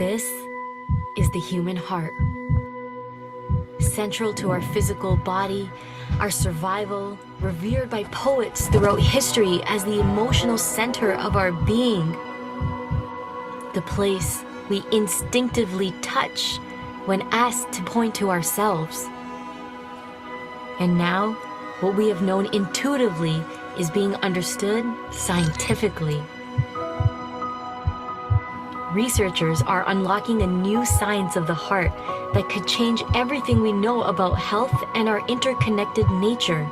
This is the human heart. Central to our physical body, our survival, revered by poets throughout history as the emotional center of our being. The place we instinctively touch when asked to point to ourselves. And now, what we have known intuitively is being understood scientifically. Researchers are unlocking a new science of the heart that could change everything we know about health and our interconnected nature.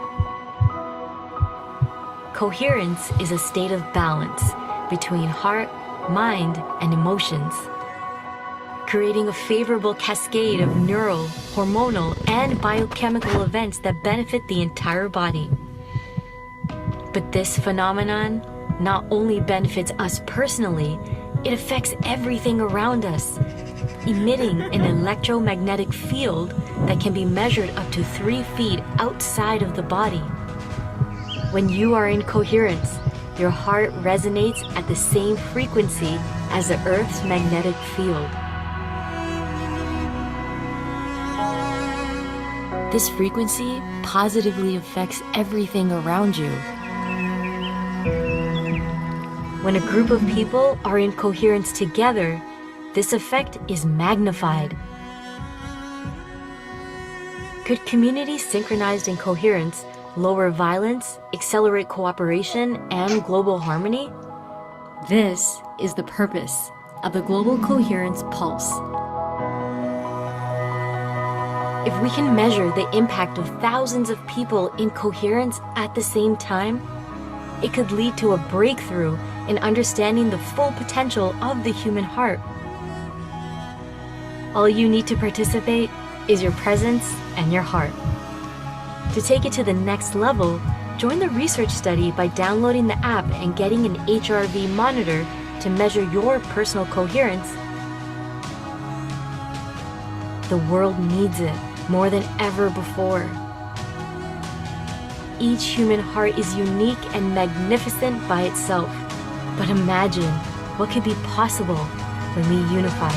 Coherence is a state of balance between heart, mind, and emotions, creating a favorable cascade of neural, hormonal, and biochemical events that benefit the entire body. But this phenomenon not only benefits us personally, it affects everything around us, emitting an electromagnetic field that can be measured up to 3 feet outside of the body. When you are in coherence, your heart resonates at the same frequency as the Earth's magnetic field. This frequency positively affects everything around you. When a group of people are in coherence together, this effect is magnified. Could communities synchronized in coherence lower violence, accelerate cooperation, and global harmony? This is the purpose of the Global Coherence Pulse. If we can measure the impact of thousands of people in coherence at the same time, it could lead to a breakthrough in understanding the full potential of the human heart. All you need to participate is your presence and your heart. To take it to the next level, join the research study by downloading the app and getting an HRV monitor to measure your personal coherence. The world needs it more than ever before. Each human heart is unique and magnificent by itself. But imagine what could be possible when we unify.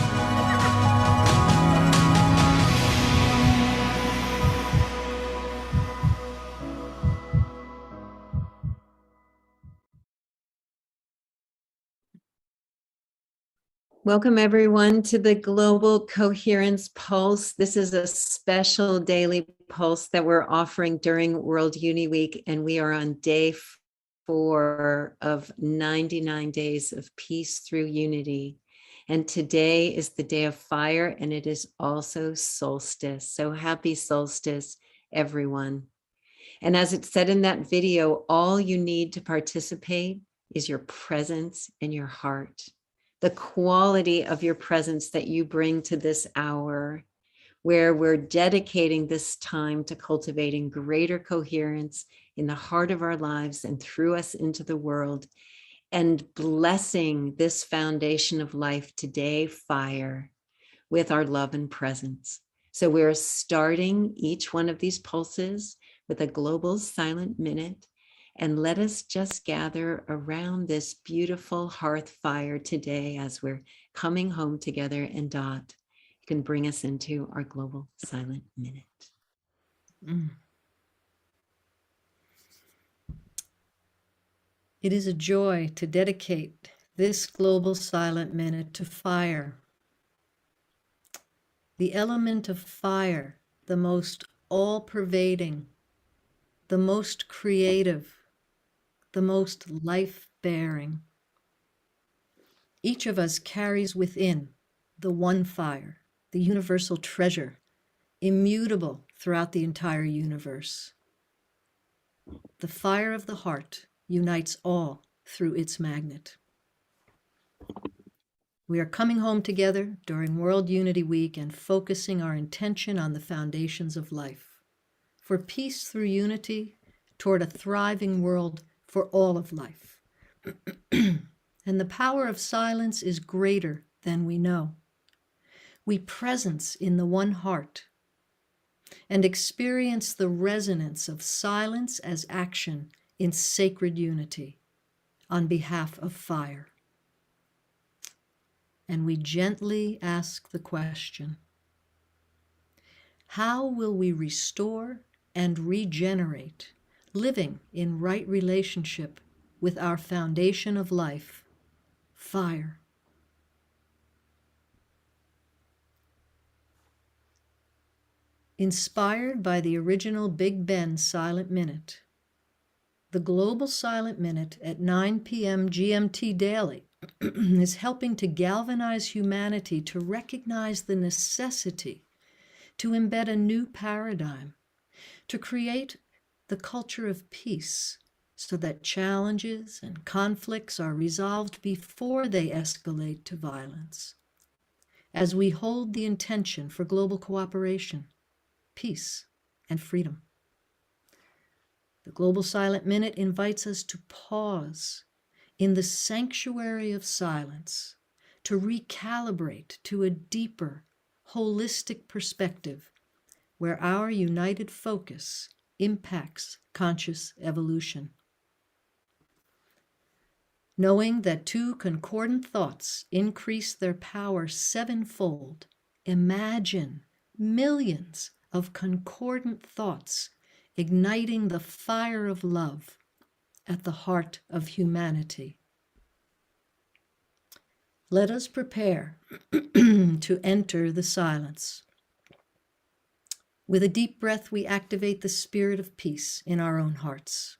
Welcome everyone to the Global Coherence Pulse. This is a special daily pulse that we're offering during World Uni Week, and we are on day 4 of 99 days of peace through unity. And today is the day of fire, and it is also solstice. So happy solstice, everyone. And as it said in that video, all you need to participate is your presence and your heart. The quality of your presence that you bring to this hour, where we're dedicating this time to cultivating greater coherence in the heart of our lives and through us into the world, and blessing this foundation of life today, fire, with our love and presence. So we're starting each one of these pulses with a global silent minute. And let us just gather around this beautiful hearth fire today as we're coming home together. And Dot, you can bring us into our global silent minute. It is a joy to dedicate this global silent minute to fire. The element of fire, the most all-pervading, the most creative, the most life-bearing. Each of us carries within the one fire, the universal treasure, immutable throughout the entire universe. The fire of the heart unites all through its magnet. We are coming home together during World Unity Week and focusing our intention on the foundations of life, for peace through unity toward a thriving world for all of life. And the power of silence is greater than we know. We presence in the one heart and experience the resonance of silence as action in sacred unity on behalf of fire. and we gently ask the question, how will we restore and regenerate, living in right relationship with our foundation of life, fire? Inspired by the original Big Ben Silent Minute, the Global Silent Minute at 9 p.m. GMT daily is helping to galvanize humanity to recognize the necessity to embed a new paradigm, to create the culture of peace so that challenges and conflicts are resolved before they escalate to violence. As we hold the intention for global cooperation, peace, and freedom. The Global Silent Minute invites us to pause in the sanctuary of silence, to recalibrate to a deeper, holistic perspective where our united focus impacts conscious evolution. Knowing that two concordant thoughts increase their power sevenfold, imagine millions of concordant thoughts igniting the fire of love at the heart of humanity. Let us prepare to enter the silence. With a deep breath, we activate the spirit of peace in our own hearts.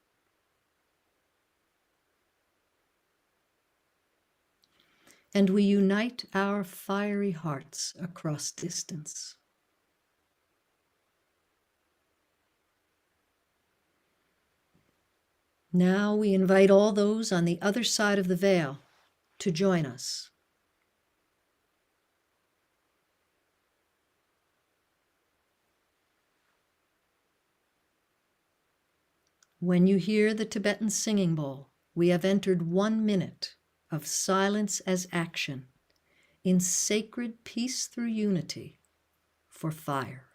And we unite our fiery hearts across distance. Now we invite all those on the other side of the veil to join us. When you hear the Tibetan singing bowl, we have entered 1 minute of silence as action in sacred peace through unity for fire.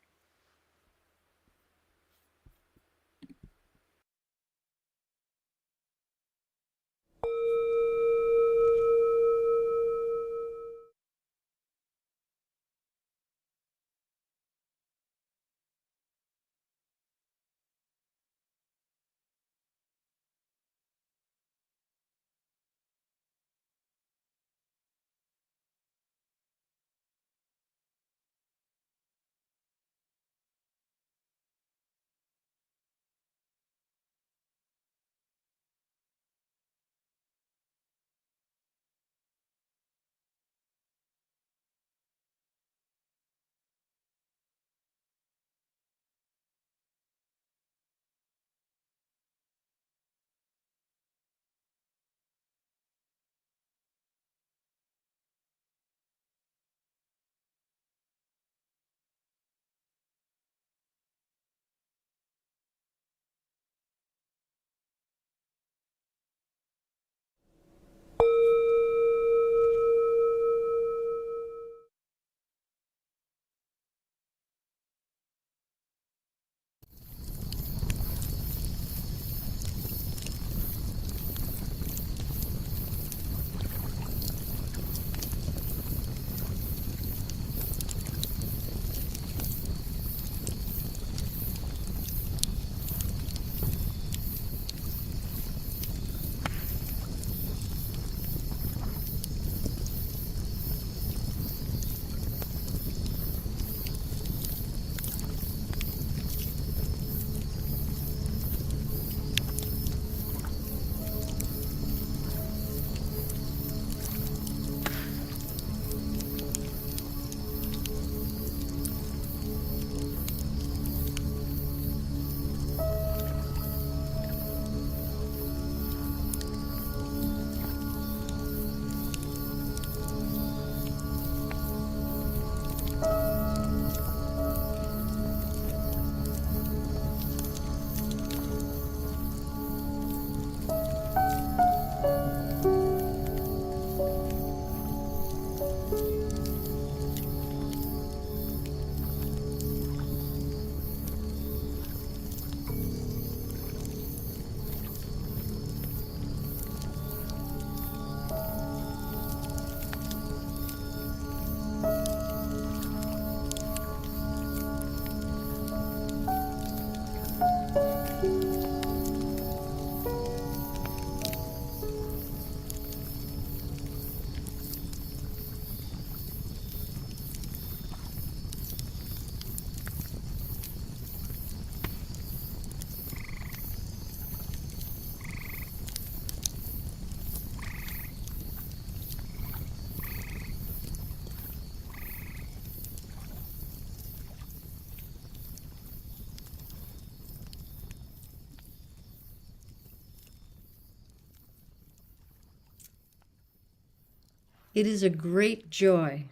It is a great joy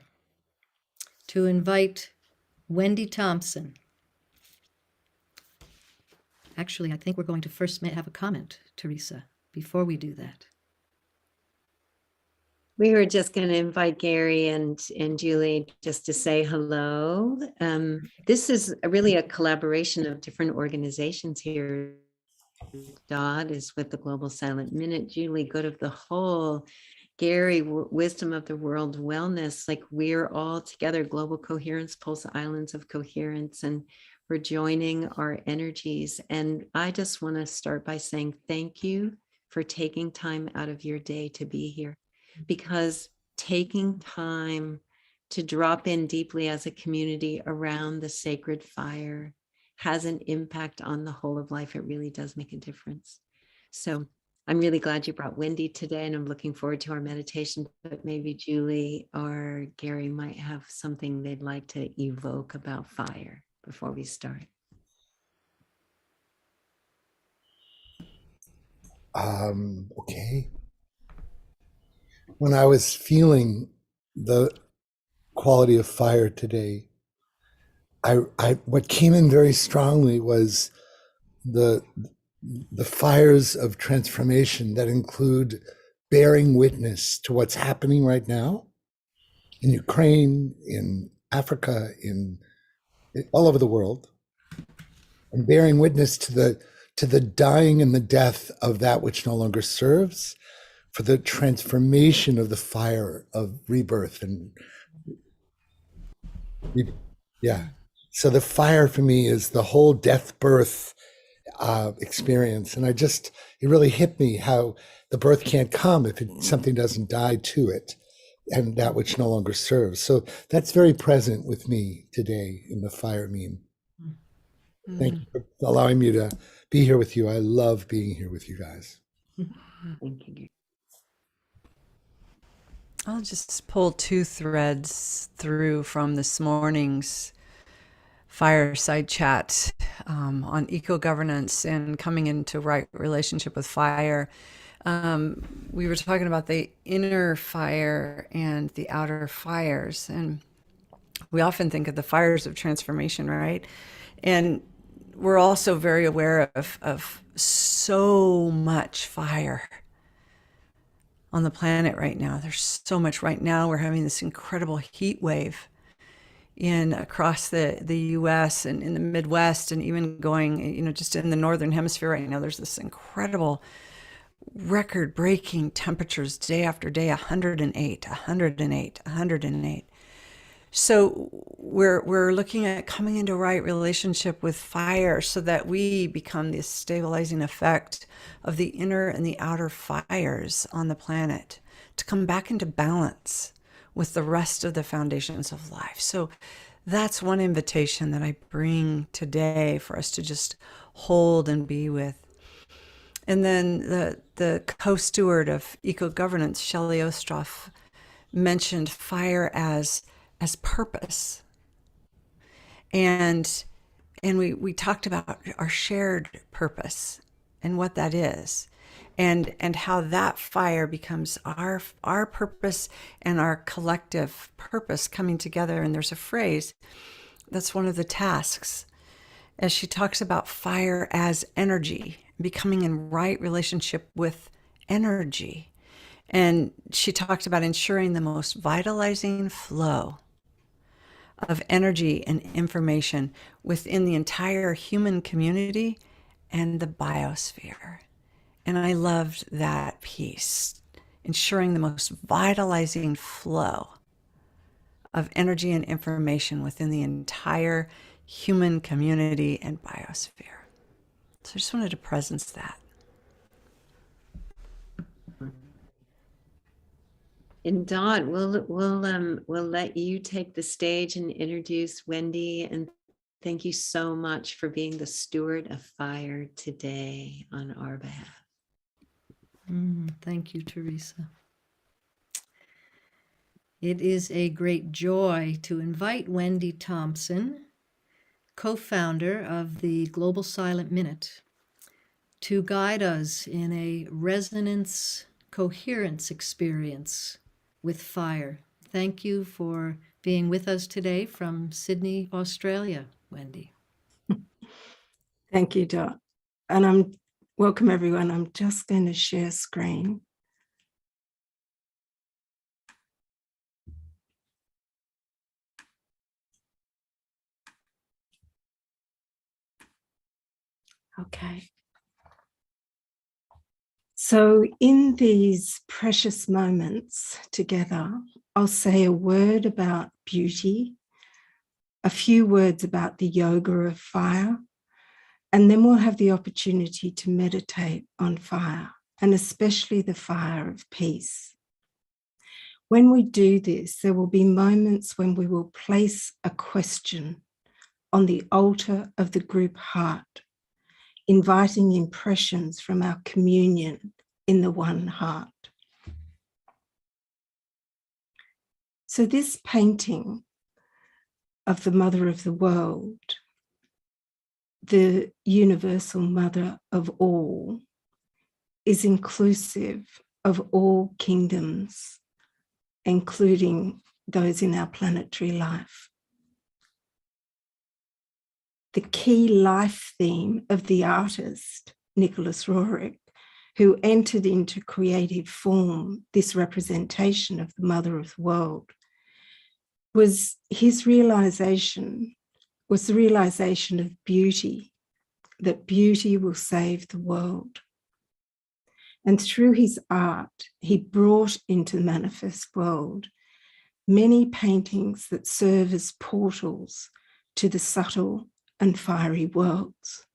to invite Wendy Thompson. Actually, I think we're going to first have a comment, Teresa, before we do that. We were just going to invite Gary and Julie just to say hello. This is really a collaboration of different organizations here. Dodd is with the Global Silent Minute, Julie, Good of the Whole, Gary, Wisdom of the World, Wellness. Like, we're all together, Global Coherence, Pulse Islands of Coherence, and we're joining our energies. And I just want to start by saying thank you for taking time out of your day to be here, because taking time to drop in deeply as a community around the sacred fire has an impact on the whole of life. It really does make a difference. So I'm really glad you brought Wendy today, and I'm looking forward to our meditation, but maybe Julie or Gary might have something they'd like to evoke about fire before we start. Okay. When I was feeling the quality of fire today, what came in very strongly was the fires of transformation that include bearing witness to what's happening right now in Ukraine, in Africa, in all over the world, and bearing witness to the dying and the death of that which no longer serves, for the transformation of the fire of rebirth. And yeah, so the fire for me is the whole death birth experience. And it really hit me how the birth can't come if something doesn't die to it, and that which no longer serves. So that's very present with me today in the fire meme. Mm-hmm. Thank you for allowing me to be here with you. I love being here with you guys. Thank you. I'll just pull two threads through from this morning's fireside chat on eco-governance and coming into right relationship with fire. We were talking about the inner fire and the outer fires, and we often think of the fires of transformation, right? And we're also very aware of so much fire on the planet right now. There's so much right now. We're having this incredible heat wave across the US and in the Midwest, and even going, just in the Northern Hemisphere right now. There's this incredible record-breaking temperatures day after day, 108, 108, 108. So we're looking at coming into right relationship with fire so that we become the stabilizing effect of the inner and the outer fires on the planet, to come back into balance with the rest of the foundations of life. So that's one invitation that I bring today for us to just hold and be with. And then the co-steward of eco-governance, Shelley Ostroff, mentioned fire as purpose. And we talked about our shared purpose and what that is, and how that fire becomes our purpose and our collective purpose coming together. And there's a phrase that's one of the tasks, as she talks about fire as energy, becoming in right relationship with energy. And she talked about ensuring the most vitalizing flow of energy and information within the entire human community and the biosphere. And I loved that piece, ensuring the most vitalizing flow of energy and information within the entire human community and biosphere. So I just wanted to presence that. And Dot, we'll let you take the stage and introduce Wendy. And thank you so much for being the steward of fire today on our behalf. Thank you, Teresa. It is a great joy to invite Wendy Thompson, co-founder of the Global Silent Minute, to guide us in a resonance coherence experience with fire. Thank you for being with us today from Sydney, Australia, Wendy. Thank you, Dot. And welcome everyone. I'm just going to share screen. Okay. So in these precious moments together, I'll say a word about beauty, a few words about the yoga of fire, and then we'll have the opportunity to meditate on fire, and especially the fire of peace. When we do this, there will be moments when we will place a question on the altar of the group heart, inviting impressions from our communion in the one heart. So this painting of the Mother of the World, the universal mother of all, is inclusive of all kingdoms, including those in our planetary life. The key life theme of the artist, Nicholas Roerich, who entered into creative form this representation of the Mother of the World, was the realization of beauty, that beauty will save the world. And through his art, he brought into the manifest world many paintings that serve as portals to the subtle and fiery worlds.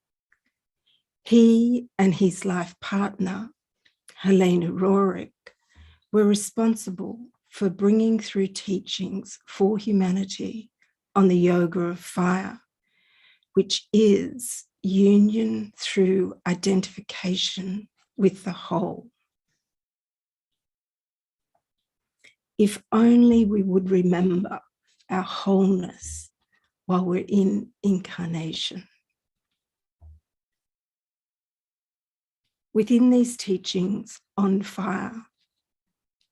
He and his life partner, Helena Roerich, were responsible for bringing through teachings for humanity on the yoga of fire, which is union through identification with the whole. If only we would remember our wholeness while we're in incarnation. Within these teachings on fire,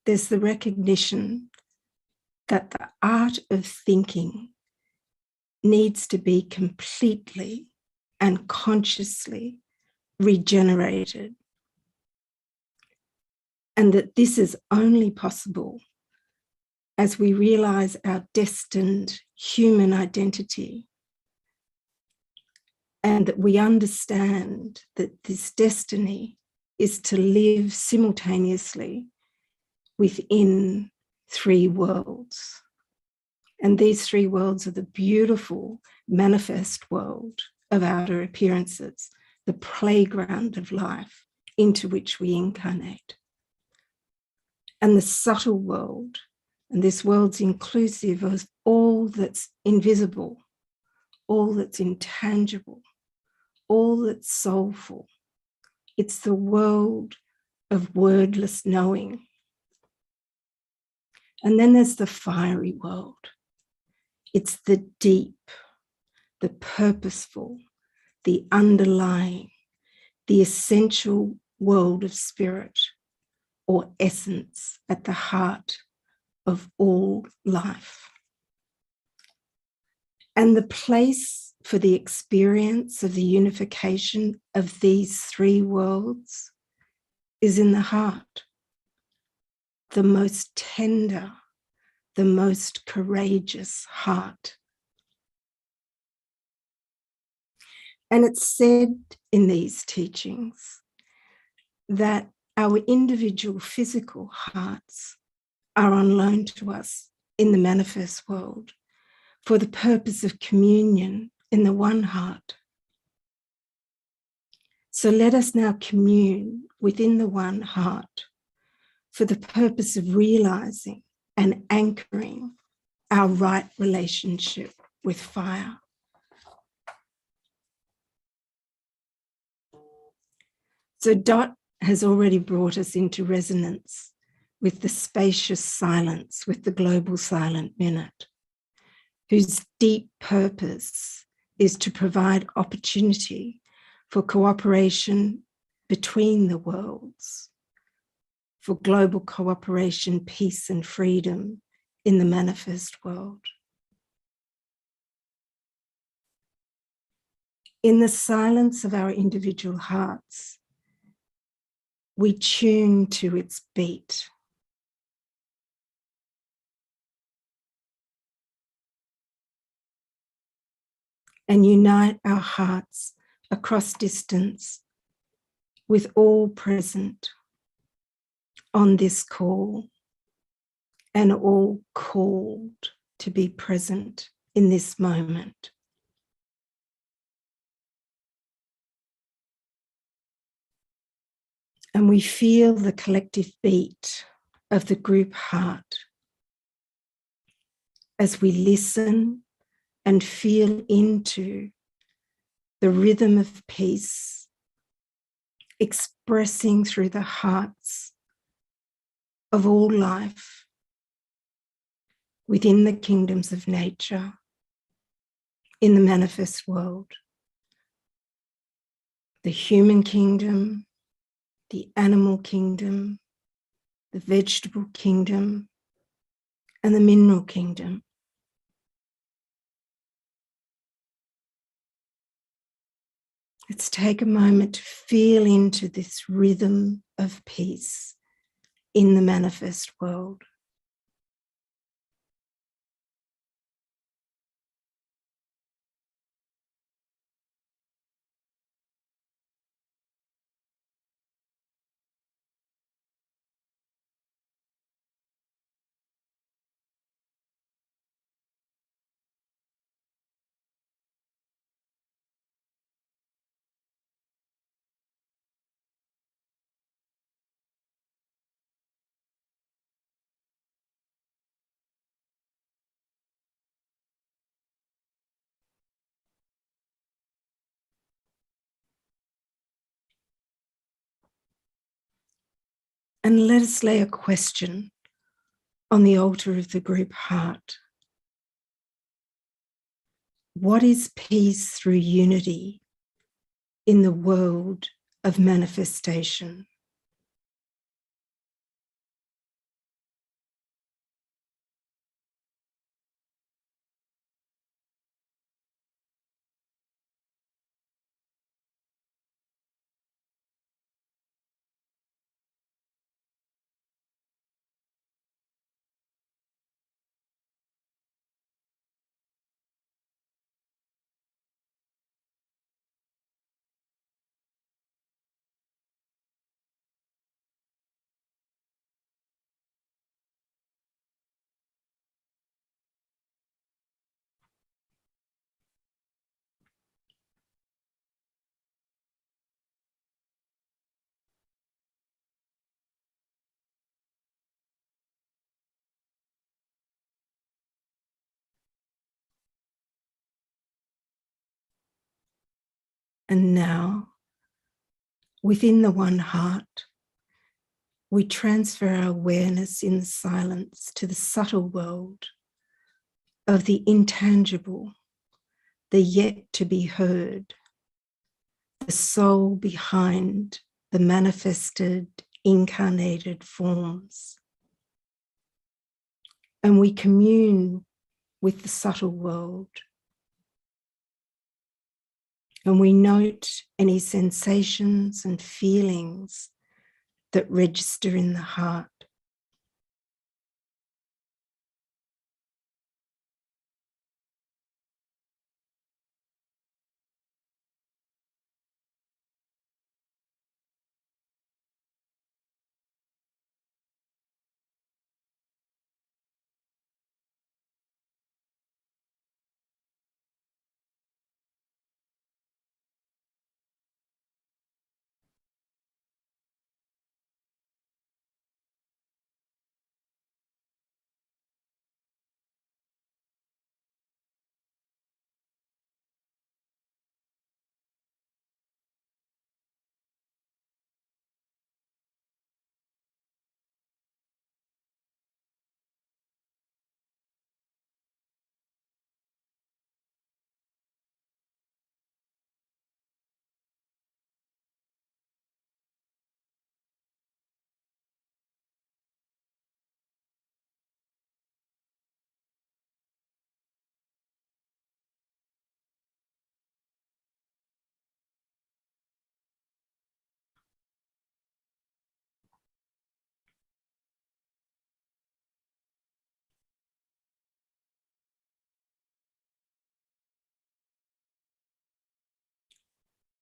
there's the recognition that the art of thinking needs to be completely and consciously regenerated, and that this is only possible as we realize our destined human identity, and that we understand that this destiny is to live simultaneously within three worlds. And these three worlds are the beautiful manifest world of outer appearances, the playground of life into which we incarnate. And the subtle world, and this world's inclusive of all that's invisible, all that's intangible, all that's soulful. It's the world of wordless knowing. And then there's the fiery world. It's the deep, the purposeful, the underlying, the essential world of spirit or essence at the heart of all life. And the place for the experience of the unification of these three worlds is in the heart, the most tender, the most courageous heart. And it's said in these teachings that our individual physical hearts are on loan to us in the manifest world for the purpose of communion in the one heart. So let us now commune within the one heart for the purpose of realizing and anchoring our right relationship with fire. So Dot has already brought us into resonance with the spacious silence, with the global silent minute, whose deep purpose is to provide opportunity for cooperation between the worlds, for global cooperation, peace, and freedom in the manifest world. In the silence of our individual hearts, we tune to its beat. And unite our hearts across distance with all present on this call and all called to be present in this moment. And we feel the collective beat of the group heart as we listen and feel into the rhythm of peace, expressing through the hearts of all life within the kingdoms of nature, in the manifest world, the human kingdom, the animal kingdom, the vegetable kingdom, and the mineral kingdom. Let's take a moment to feel into this rhythm of peace in the manifest world. And let us lay a question on the altar of the group heart. What is peace through unity in the world of manifestation? And now, within the one heart, we transfer our awareness in the silence to the subtle world of the intangible, the yet to be heard, the soul behind the manifested, incarnated forms. And we commune with the subtle world. And we note any sensations and feelings that register in the heart.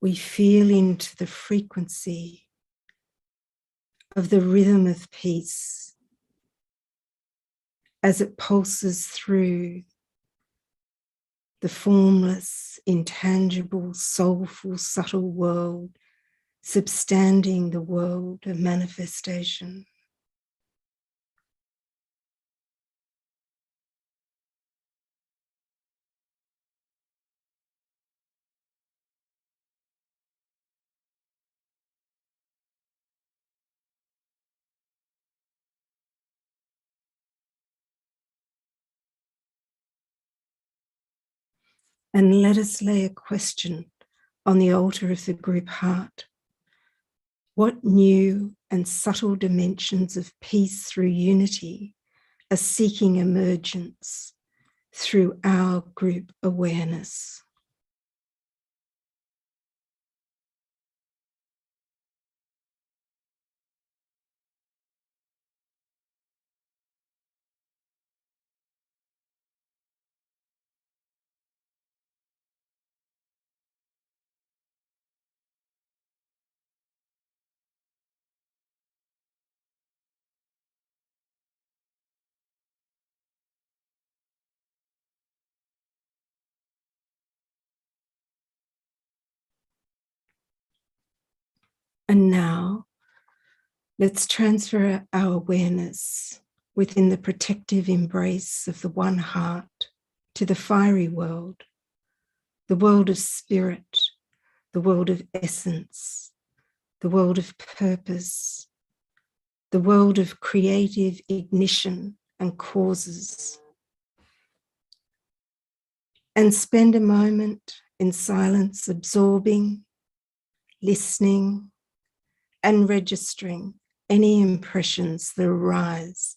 we feel into the frequency of the rhythm of peace as it pulses through the formless, intangible, soulful, subtle world, substanding the world of manifestation. And let us lay a question on the altar of the group heart. What new and subtle dimensions of peace through unity are seeking emergence through our group awareness? And now, let's transfer our awareness within the protective embrace of the one heart to the fiery world, the world of spirit, the world of essence, the world of purpose, the world of creative ignition and causes. And spend a moment in silence, absorbing, listening, and registering any impressions that arise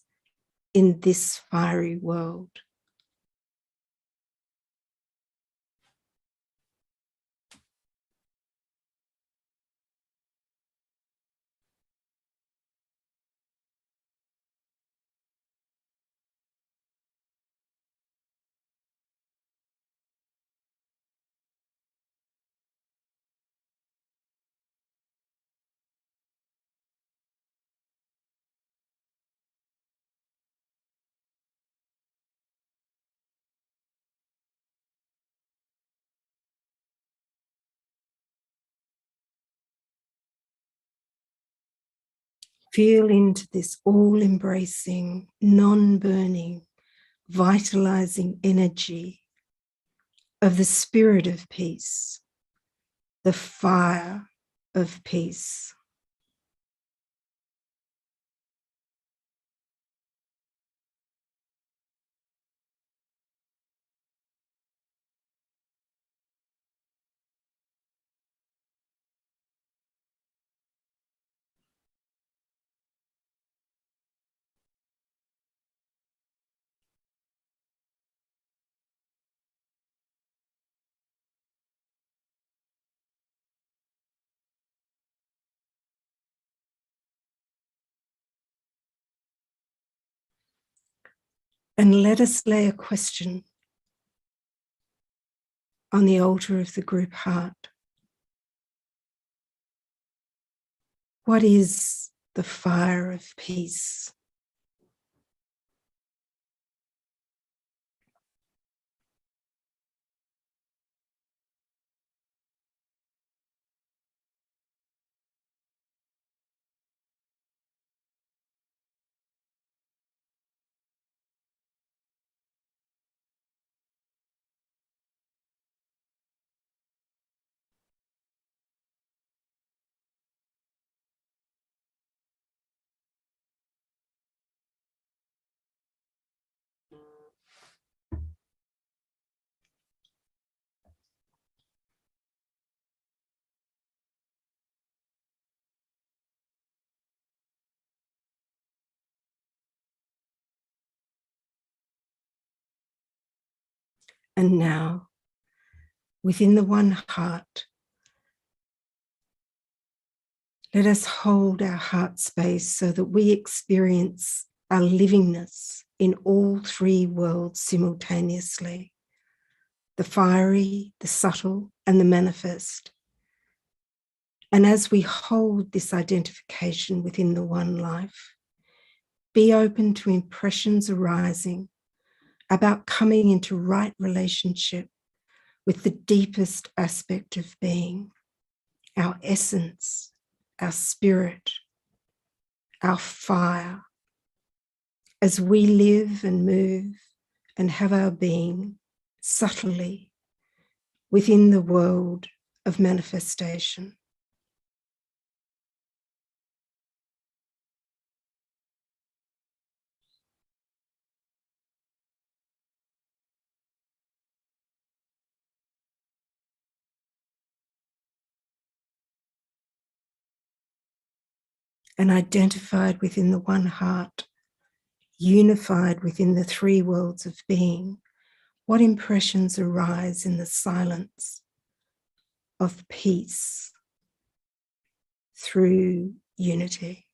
in this fiery world. Feel into this all-embracing, non-burning, vitalizing energy of the spirit of peace, the fire of peace. And let us lay a question on the altar of the group heart. What is the fire of peace? And now, within the one heart, let us hold our heart space so that we experience our livingness in all three worlds simultaneously, the fiery, the subtle, and the manifest, And as we hold this identification within the one life, be open to impressions arising about coming into right relationship with the deepest aspect of being, our essence, our spirit, our fire, as we live and move and have our being subtly within the world of manifestation. And identified within the one heart, unified within the three worlds of being, what impressions arise in the silence of peace through unity?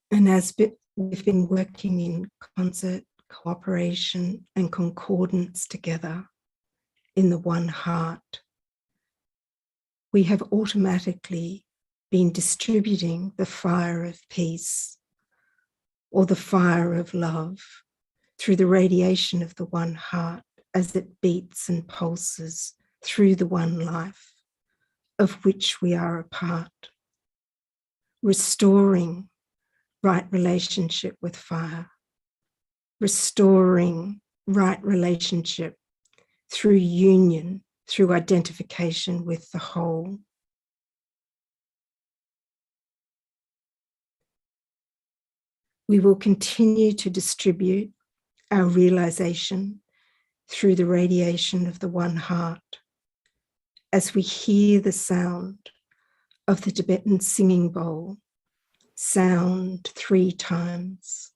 And as we've been working in concert, cooperation, and concordance together in the one heart, we have automatically been distributing the fire of peace or the fire of love through the radiation of the one heart as it beats and pulses through the one life of which we are a part, restoring right relationship with fire, restoring right relationship through union, through identification with the whole. We will continue to distribute our realization through the radiation of the one heart as we hear the sound of the Tibetan singing bowl, sound 3 times.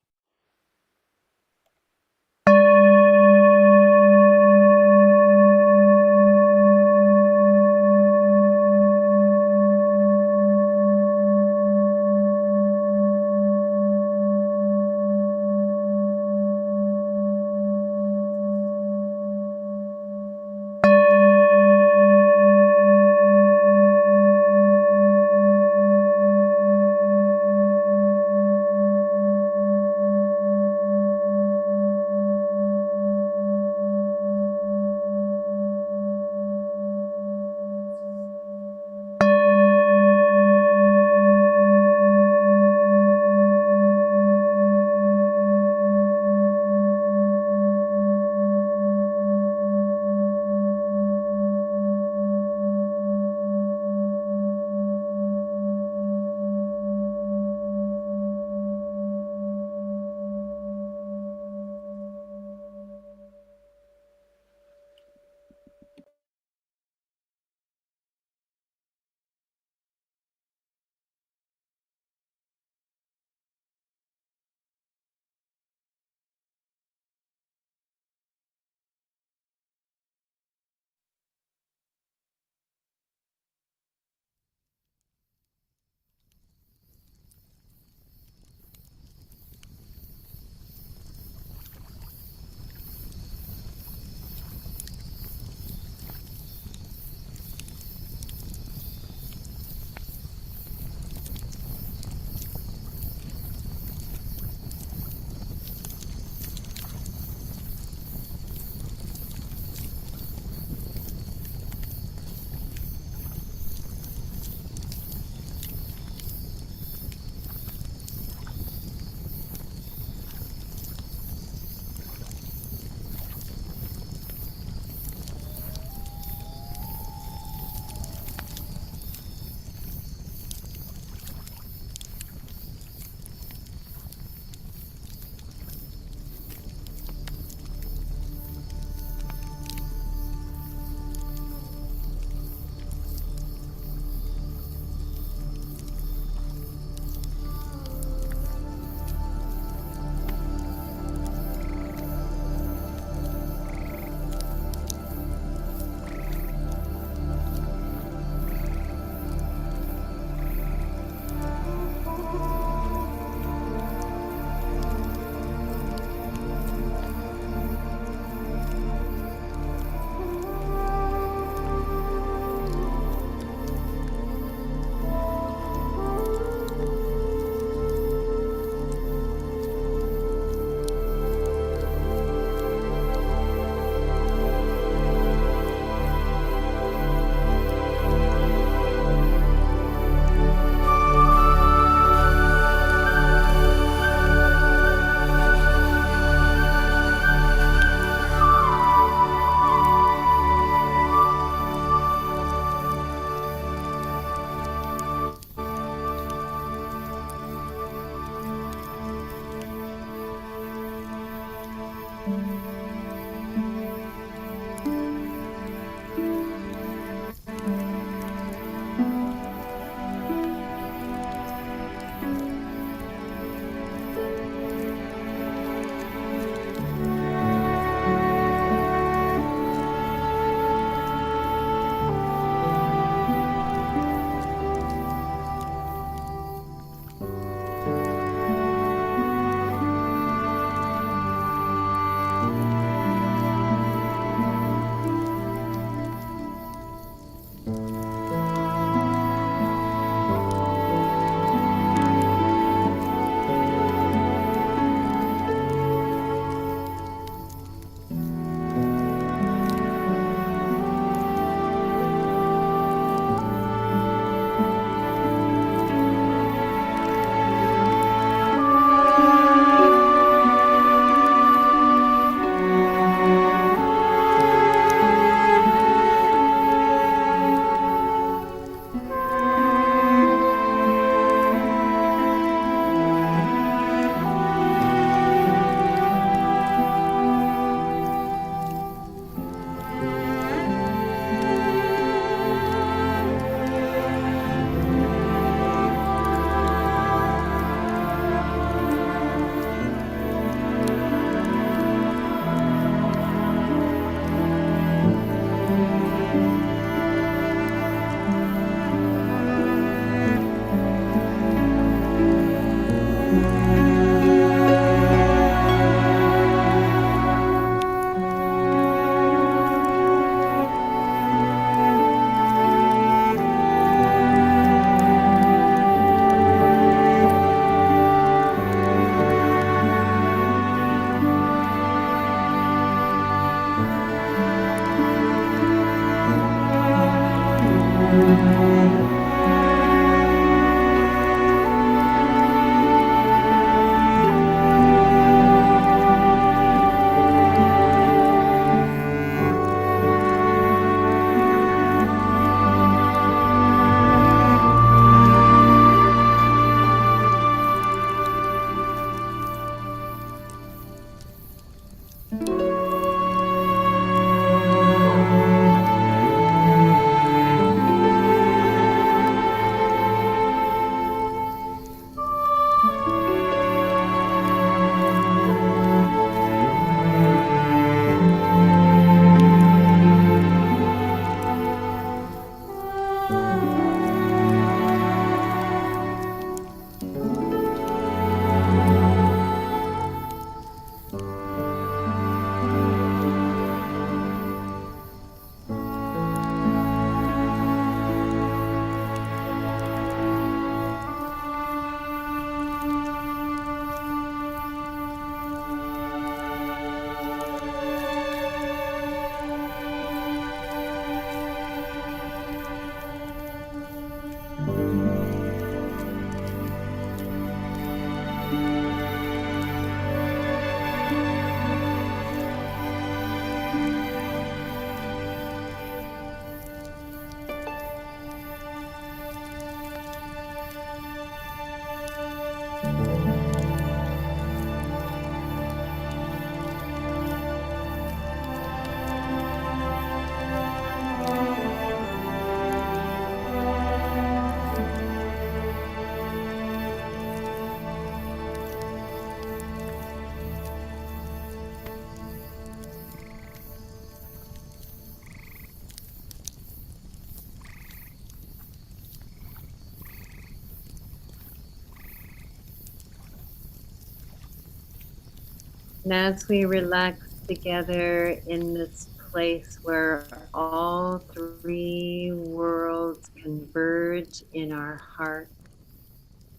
And as we relax together in this place where all three worlds converge in our heart,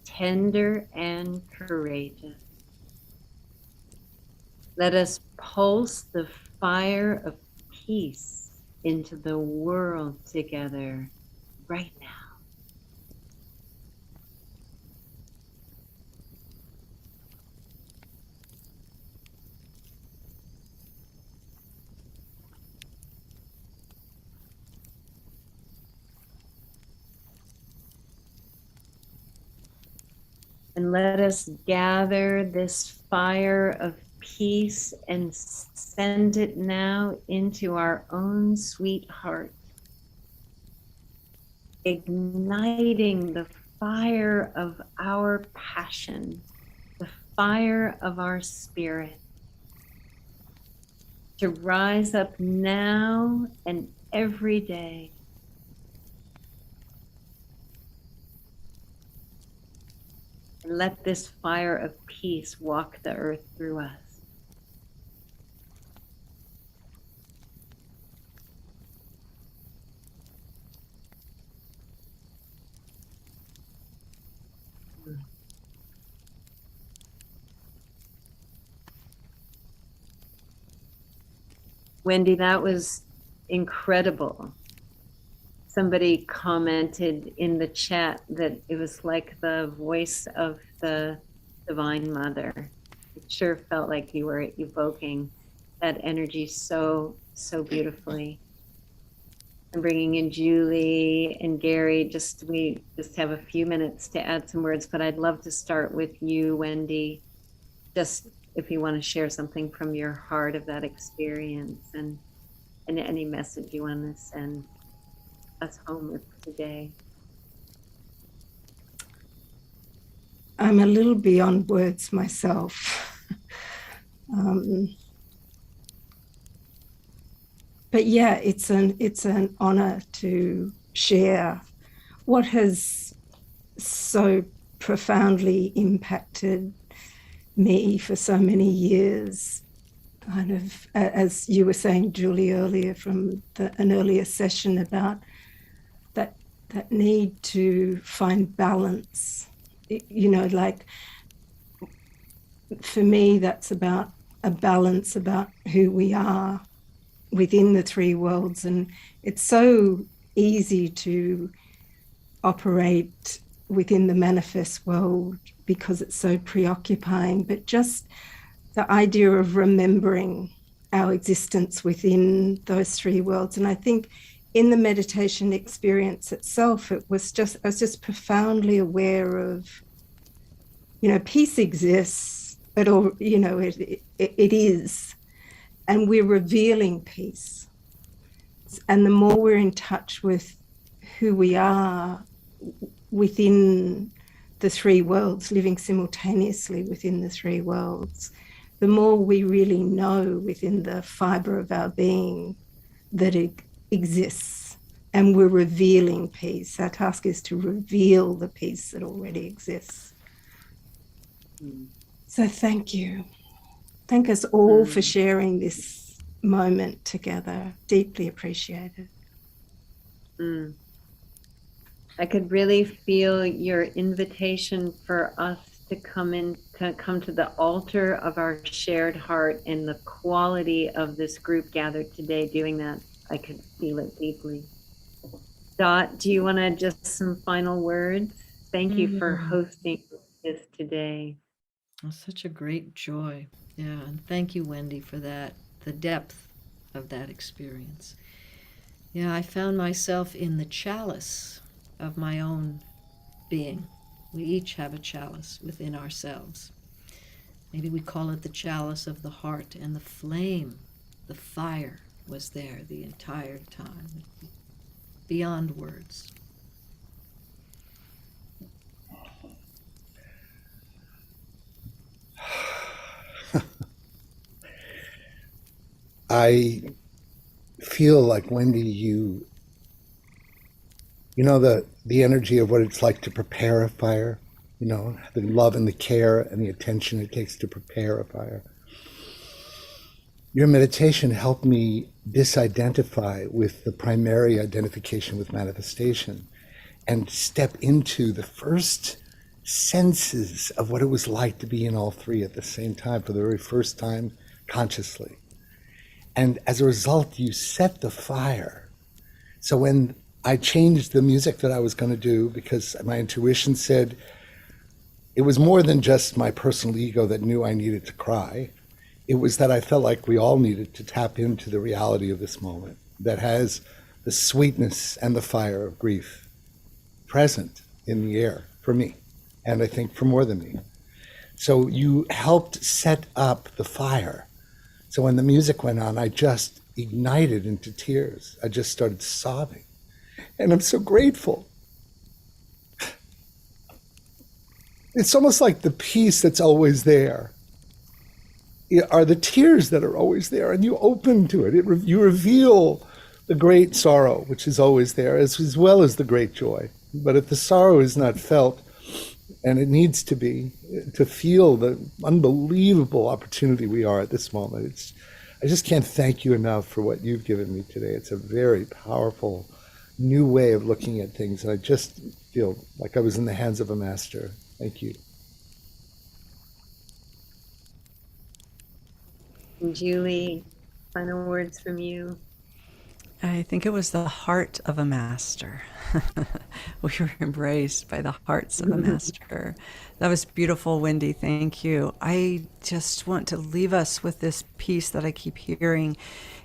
tender and courageous, let us pulse the fire of peace into the world together right now. And let us gather this fire of peace and send it now into our own sweet heart, igniting the fire of our passion, the fire of our spirit, to rise up now and every day. And let this fire of peace walk the earth through us. Wendy, that was incredible. Somebody commented in the chat that it was like the voice of the Divine Mother. It sure felt like you were evoking that energy so beautifully. I'm bringing in Julie and Gary. We just have a few minutes to add some words, but I'd love to start with you, Wendy. Just if you want to share something from your heart of that experience and any message you want to send us home with today. I'm a little beyond words myself. But yeah, it's an honor to share what has so profoundly impacted me for so many years. Kind of, as you were saying, Julie, earlier from an earlier session about that need to find balance. You know, like for me, that's about a balance about who we are within the three worlds. And it's so easy to operate within the manifest world because it's so preoccupying, but just the idea of remembering our existence within those three worlds. And I think in the meditation experience itself, I was just profoundly aware of, you know, peace exists, but all, you know, it is, and we're revealing peace. And the more we're in touch with who we are within the three worlds, living simultaneously within the three worlds, the more we really know within the fiber of our being that it exists, and we're revealing peace. Our task is to reveal the peace that already exists. So thank you. Thank us all for sharing this moment together. Deeply appreciated. I could really feel your invitation for us to come to the altar of our shared heart, and the quality of this group gathered today doing that. I could feel it deeply. Dot, do you want to just some final words? Thank you for hosting this today. Such a great joy. Yeah, and thank you, Wendy, for that, the depth of that experience. Yeah, I found myself in the chalice of my own being. We each have a chalice within ourselves. Maybe we call it the chalice of the heart, and the flame, the fire, was there the entire time, beyond words. I feel like, Wendy, you know the energy of what it's like to prepare a fire, you know, the love and the care and the attention it takes to prepare a fire. Your meditation helped me disidentify with the primary identification with manifestation and step into the first senses of what it was like to be in all three at the same time for the very first time consciously. And as a result, you set the fire. So when I changed the music that I was going to do, because my intuition said it was more than just my personal ego that knew I needed to cry. It was that I felt like we all needed to tap into the reality of this moment that has the sweetness and the fire of grief present in the air for me, and I think for more than me. So you helped set up the fire. So when the music went on, I just ignited into tears. I just started sobbing. And I'm so grateful. It's almost like the peace that's always there are the tears that are always there, and you open to it. You reveal the great sorrow, which is always there, as well as the great joy. But if the sorrow is not felt, and it needs to be, to feel the unbelievable opportunity we are at this moment, I just can't thank you enough for what you've given me today. It's a very powerful new way of looking at things, and I just feel like I was in the hands of a master. Thank you. And Julie, final words from you. I think it was the heart of a master. We were embraced by the hearts of a master. That was beautiful, Wendy. Thank you. I just want to leave us with this piece that I keep hearing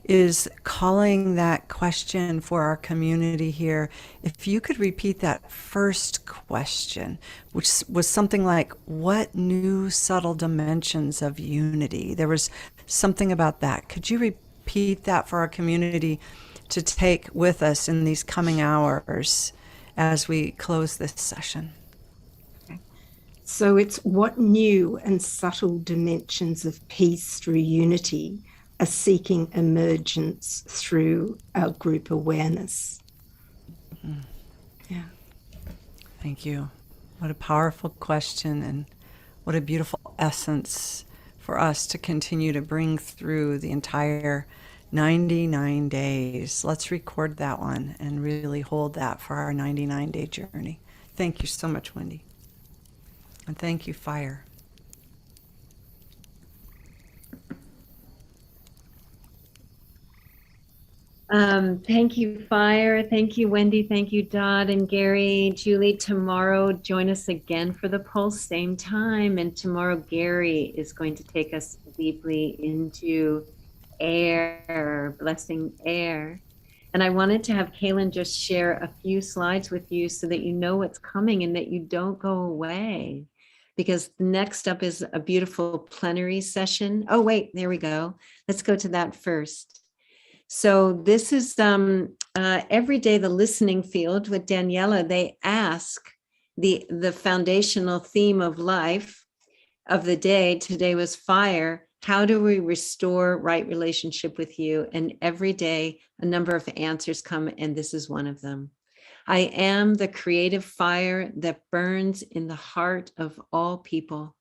is calling that question for our community here. If you could repeat that first question, which was something like, what new subtle dimensions of unity? There was something about that. Could you repeat that for our community to take with us in these coming hours as we close this session? So it's what new and subtle dimensions of peace through unity are seeking emergence through our group awareness. Mm. Yeah. Thank you. What a powerful question, and what a beautiful essence for us to continue to bring through the entire 99 days. Let's record that one and really hold that for our 99-day journey. Thank you so much, Wendy. And thank you, Fire. Thank you, Fire. Thank you, Wendy. Thank you, Dot and Gary. Julie, tomorrow, join us again for the Pulse, same time. And tomorrow, Gary is going to take us deeply into air, blessing air. And I wanted to have Kaylin just share a few slides with you so that you know what's coming and that you don't go away. Because next up is a beautiful plenary session. Oh, wait, there we go. Let's go to that first. So this is every day, the listening field with Daniela. They ask the foundational theme of life of the day. Today was fire. How do we restore right relationship with you? And every day, a number of answers come, and this is one of them. I am the creative fire that burns in the heart of all people.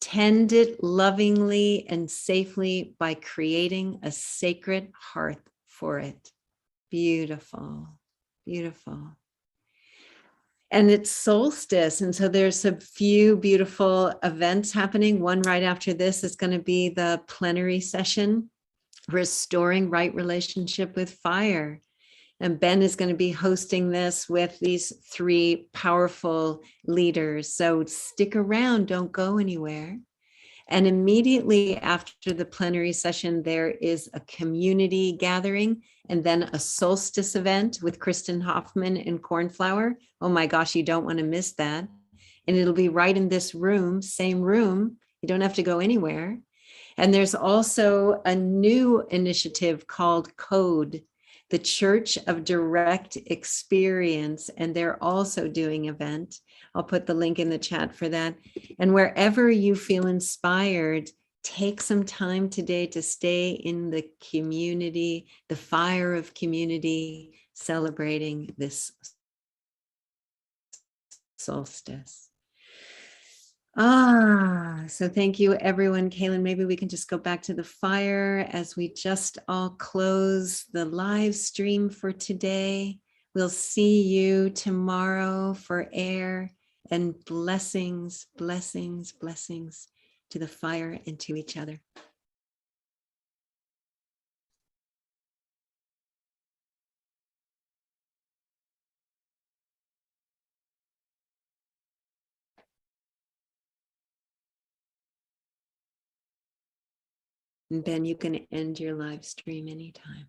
Tend it lovingly and safely by creating a sacred hearth for it. Beautiful, beautiful. And it's solstice. And so there's a few beautiful events happening. One right after this is going to be the plenary session, Restoring Right Relationship with Fire. And Ben is going to be hosting this with these three powerful leaders. So stick around, don't go anywhere. And immediately after the plenary session, there is a community gathering and then a solstice event with Kristen Hoffman and Cornflower. Oh my gosh, you don't want to miss that. And it'll be right in this room, same room. You don't have to go anywhere. And there's also a new initiative called Code, the Church of Direct Experience, and they're also doing event. I'll put the link in the chat for that. And wherever you feel inspired, take some time today to stay in the community, the fire of community, celebrating this solstice. So thank you, everyone. Kaylin, maybe we can just go back to the fire as we just all close the live stream for today. We'll see you tomorrow for air, and blessings, blessings, blessings to the fire and to each other. And Ben, you can end your live stream anytime.